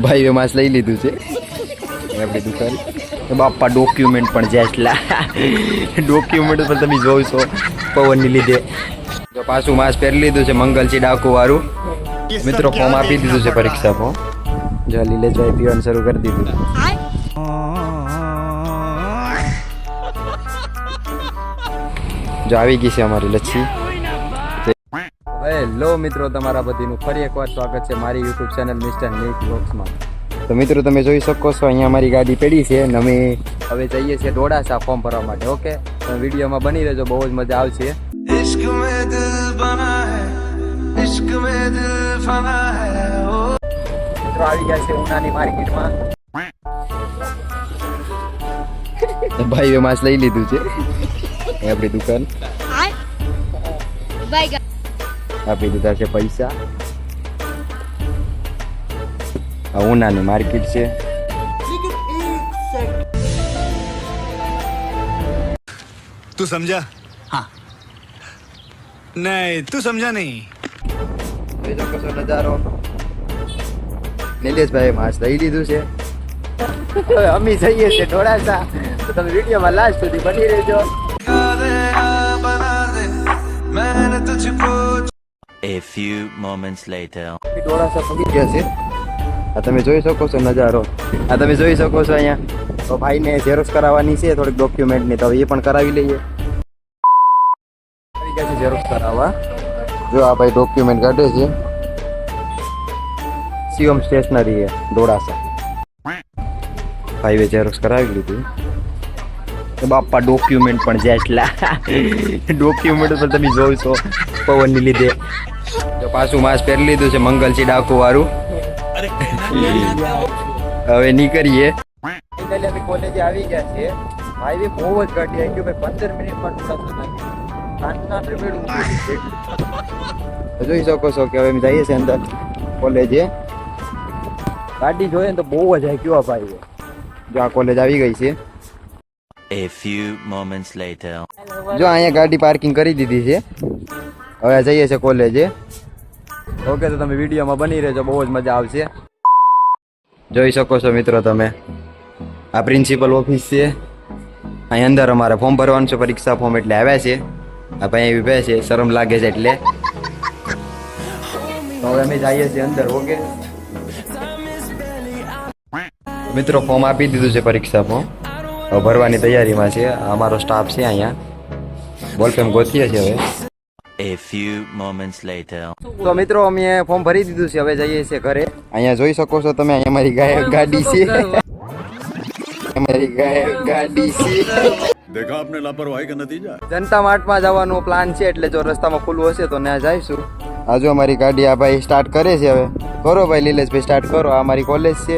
ભાઈએ માસ લઈ લીધું છે આપણી દુકાન. બાપા ડોક્યુમેન્ટ પણ જેટલા ડોક્યુમેન્ટ પણ તમે જોઈ છો પવનની લીધે. તો પાછું માસ પહેરી લીધું છે મંગલજી ડાકુ વાળું. મિત્રો ફોર્મ આપી દીધું છે પરીક્ષા ફોર્મ. જો લીલેશભાઈ પીવાનું શરૂ કરી દીધું. જો આવી ગઈ છે અમારી લચ્છી. હેલો મિત્રો, તમારા બધીનું ફરી એકવાર સ્વાગત છે મારી યુટ્યુબ ચેનલ મિસ્ટર નિક વ્લોગ્સમાં. તો મિત્રો તમે જોઈ શકો છો અહીંયા અમારી ગાડી પડી છે અને અમે હવે જઈએ છીએ દોડાસા ફોર્મ ભરવા માટે. ઓકે, તો વિડીયોમાં બની રહેજો, બહુ જ મજા આવશે. મિત્રો આવી ગયા છે ઉનાની માર્કેટમાં. ભાઈએ માસ લઈ લીધું છે આપણી દુકાન. આપી દીધા છે પૈસા. આ ઉનાની માર્કેટ છે. તું સમજા? हाँ नहीं તું સમજા નહીં. જોઈ શકો છો નજારો. નિલેશભાઈ માસ લઈ લીધું છે. હવે અમે જઈએ છીએ દોડાસા. તો તમે વિડીયોમાં લાસ્ટ સુધી બની રહેજો. A few moments later. દોડાસા પહોંચી ગયા છે. આ તમે જોઈ શકો છો નજારો. આ તમે જોઈ શકો છો અહીંયા. તો ભાઈને ઝેરોક્સ કરાવવાની છે થોડીક ડોક્યુમેન્ટની, તો એ પણ કરાવી લઈએ. આવી ગયા છે ઝેરોક્સ કરાવવા. જો આ ભાઈ ડોક્યુમેન્ટ કાઢે છે. શિવમ સ્ટેશનરી છે દોડાસા. ભાઈએ ઝેરોક્સ કરાવી લીધી. બાપા ડોક્યુમેન્ટ પણ જેટલા ડોક્યુમેન્ટ પણ તમે જોઈ છો પવનની લીધે. તો પાછું માસ પહેરી લીધું છે મંગલજી ડાકુ વાળું. હવે નીકળીએ. કોલેજે આવી ગયા છે. ભાઈ બહુ જ ગાડી આવી ગયું ભાઈ. 15 મિનિટમાં જોઈ શકો છો કે હવે અમે જઈએ છીએ અંદર કોલેજે. ગાડી જોઈએ ને તો બહુ જ આવી ગયો ભાઈ. જો આ કોલેજ આવી ગઈ છે. A few moments later. જો અહીંયા ગાડી પાર્કિંગ કરી દીધી છે. હવે જઈએ છીએ કોલેજે. ઓકે, તો તમે વિડીયોમાં બની રહેજો, બહુ જ મજા આવશે. જોઈ શકો છો મિત્રો તમે, આ પ્રિન્સિપલ ઓફિસ છે. અહીં અંદર અમારે ફોર્મ ભરવાનું છે, પરીક્ષા ફોર્મ એટલે આવ્યા છે. આ ભાઈ ઉભા છે, શરમ લાગે છે એટલે. તો હવે અમે જઈએ છીએ અંદર. ઓકે મિત્રો, ફોર્મ આપી દીધું છે પરીક્ષા ફોર્મ. હવે ભરવાની તૈયારીમાં છે. અમારો સ્ટાફ છે અહીંયા. બોલપેન ગોતીએ છે હવે. A few moments later. તો મિત્રો અમે ફોર્મ ભરી દીધું છે. હવે જઈએ છીએ ઘરે. અહીંયા જોઈ શકો છો તમે, અહીંયા અમારી ગાડી છે. અમારી ગાડી છે. देखा आपने लापरवाही का नतीजा. જનતા માર્ટમાં જવાનો પ્લાન છે, એટલે જો રસ્તામાં ખુલ્લું હશે તો ત્યાં જઈશું. આ જો અમારી ગાડી આ ભાઈ સ્ટાર્ટ કરે છે. હવે કરો ભાઈ નિલેશભાઈ, સ્ટાર્ટ કરો. આ અમારી કોલેજ છે.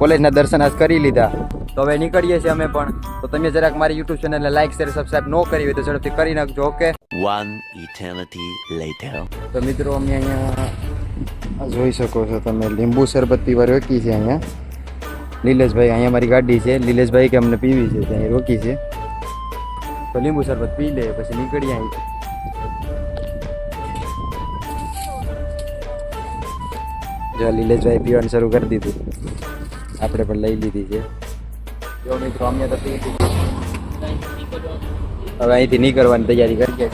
કોલેજના દર્શન આજ કરી લીધા. તો હવે નીકળીએ છીએ અમે પણ. તો તમે જરાક મારી યુટ્યુબ ચેનલને લાઈક શેર સબસ્ક્રાઇબ ન કરી હોય તો ઝડપથી કરી નાખજો. Okay, One eternity later. તો મિત્રો અમે અહીંયા જોઈ શકો છો તમે, લીંબુ શરબત પીવા રોકી છે અહીંયા. નિલેશભાઈ અહીંયા મારી ગાડી છે. નિલેશભાઈ કે અમને પીવી છે ત્યાં રોકી છે. તો લીંબુ શરબત પી લે પછી નીકળી અહીં. જો નિલેશભાઈ પીવાનું શરૂ કરી દીધું. આપણે પણ લઈ લીધી છે. જો મિત્રો અમે તો પી લીધી. હવે અહીંથી નીકળવાની તૈયારી કરીએ છીએ.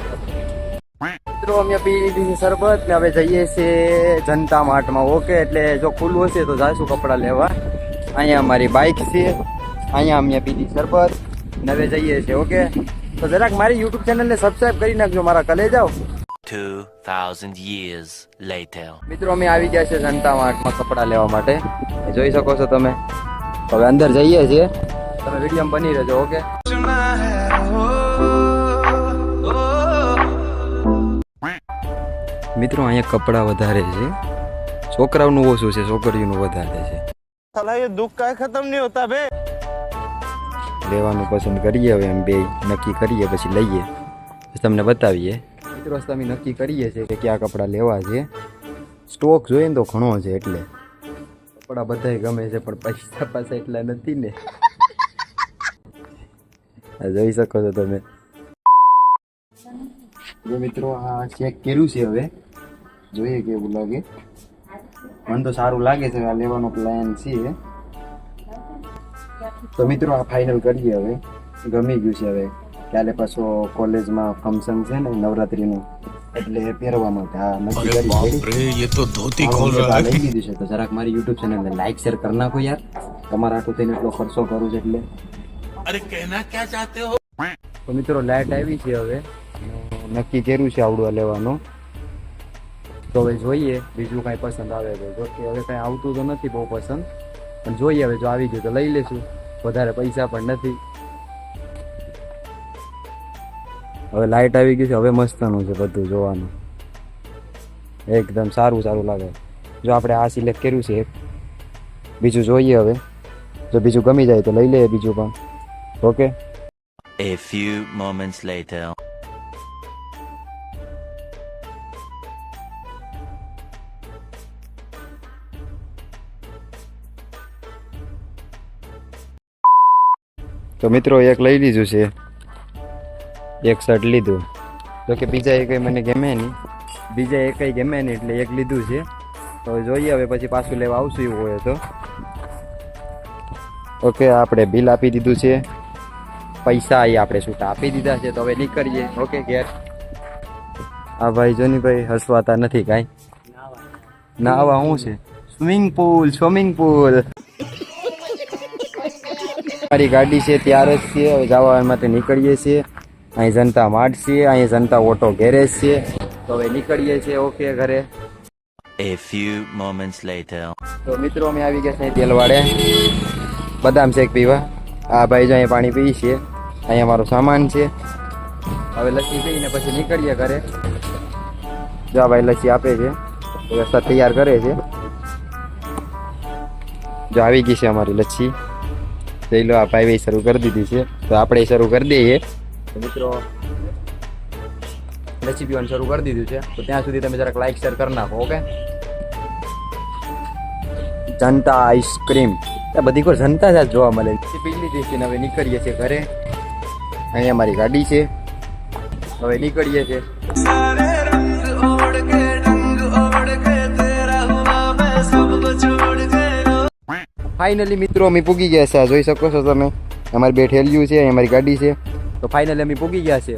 મિત્રો અમે પી લીધી છે શરબત ને હવે જઈએ છીએ જનતા માર્ટમાં. ઓકે, એટલે જો ખુલ્લું હશે તો જઈશું કપડાં લેવા. અહીંયા અમારી બાઇક છે. અહીંયા અમે પીધી શરબત ને હવે જઈએ છીએ. ઓકે, તો જરાક મારી યુટ્યુબ ચેનલને સબસ્ક્રાઇબ કરી નાખજો મારા કલે જાઓ. 2000 years later. મિત્રો અમે આવી ગયા છે જનતા માર્ટમાં કપડાં લેવા માટે. જોઈ શકો છો તમે. હવે અંદર જઈએ છીએ. તમે વિડીયોમાં બની રહેજો. ઓકે, મિત્રો અહીંયા કપડાં વધારે છે. છોકરાઓનું ઓછું છે, છોકરીઓનું વધારે છે. साला ये दुख का खत्म नहीं होता बे. લેવાનું પસંદ કરીએ. હવે એમ બે નક્કી કરીએ પછી લઈએ, પછી તમને બતાવીએ. મિત્રો તમે નક્કી કરીએ છીએ કે કયા કપડાં લેવા છે. સ્ટોક જોઈએ ને તો ઘણો છે, એટલે કપડાં બધાય ગમે છે પણ પૈસા પાસે એટલા નથી ને. જોઈ શકો છો તમે. જો મિત્રો આ ચેક કર્યું છે. હવે જોઈએ કેવું લાગે. મને તો સારું લાગે છે, આ લેવાનો પ્લાન છે. તો મિત્રો આ ફાઇનલ કરીએ હવે. ગમી ગયું છે હવે. કાલે પાછો કોલેજમાં ફંક્શન છે ને નવરાત્રીનું, એટલે પહેરવા માટે આ નક્કી કરી. ये तो धोती લઈ લીધું છે. તો જરાક મારી યુટ્યુબ ચેનલને લાઈક શેર કરી નાખો યાર. તમારા હાટું થઈને એટલો ખર્ચો કરું છું એટલે. अरे कहना क्या चाहते हो? તો મિત્રો લાઈટ આવી છે હવે. નક્કી કર્યું છે આવડું લેવાનું. તો હવે જોઈએ બીજું કાંઈ પસંદ આવે તો. જો કે હવે કાંઈ આવતું તો નથી બહુ પસંદ, પણ જોઈએ હવે જો આવી ગયું તો લઈ લેશું. વધારે પૈસા પણ નથી. હવે લાઇટ આવી ગઈ છે, હવે મસ્તનું છે બધું જોવાનું. એકદમ સારું સારું લાગે. જો આપણે આ સિલેક્ટ કર્યું છે એક, બીજું જોઈએ હવે. જો બીજું ગમી જાય તો લઈ લઈએ બીજું પણ. Okay. A few moments later. તો મિત્રો એક લઈ લીધું છે, એક શર્ટ લીધું. તો કે બીજા એ કંઈ મને ગમે નહીં, બીજા એ કંઈ ગમે નહીં એટલે એક લીધું છે. તો જોઈએ હવે પછી પાછું લેવા આવશું એવું હોય તો. ઓકે, આપણે બિલ આપી દીધું છે, પૈસા એ આપણે છૂટા આપી દીધા છે. તો હવે નીકળીએ. ઓકે ઘેર. હા ભાઈ જોની ભાઈ હસવાતા નથી કાંઈ. નાવા શું છે? Swimming pool. મારી ગાડી છે ત્યાર જ છે. હવે જવા માટે નીકળીએ છીએ. અહીં જનતા માર્ટ છે, અહીં જનતા ઓટો ગેરેજ છે. તો હવે નીકળીએ છીએ. ઓકે ઘરે. A few moments later. તો મિત્રો અમે આવી ગયા છે તેલવાડે બદામ શેક પીવા. આ ભાઈ જો અહીંયા પાણી પી છે, અહીંયા મારો સામાન છે. હવે લસ્સી પીને પછી નીકળીએ ઘરે. જો આ ભાઈ લસ્સી આપે છે, રસ્તા તૈયાર કરે છે. જો આવી ગઈ છે અમારી લસ્સી. જોઈ લો, આ ભાઈ શરૂ કરી દીધી છે, તો આપણે શરૂ કરી દઈએ. તો મિત્રો લસ્સી પીવાનું શરૂ કરી દીધું છે. તો ત્યાં સુધી તમે જરાક લાઈક શેર કરી નાખો. ઓકે. જનતા આઈસ્ક્રીમ, આ બધી કોઈ જનતા જ જોવા મળે. પી લીધી છે ને હવે નીકળીએ છીએ ઘરે. અહીંયા મારી ગાડી છે, હવે નીકળીએ છીએ. ફાઇનલી મિત્રો અમે પૂગી ગયા છે. જોઈ શકો છો તમે, અમારી બે ઠેલિયું છે, અમારી ગાડી છે. તો ફાઇનલી અમે પૂગી ગયા છે.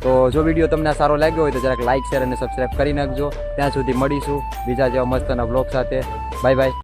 તો જો વિડીયો તમને સારો લાગ્યો હોય તો જરાક લાઈક શેર અને સબસ્ક્રાઈબ કરી નાખજો. ત્યાં સુધી મળીશું બીજા જેવા મસ્તના બ્લોગ સાથે. Bye bye.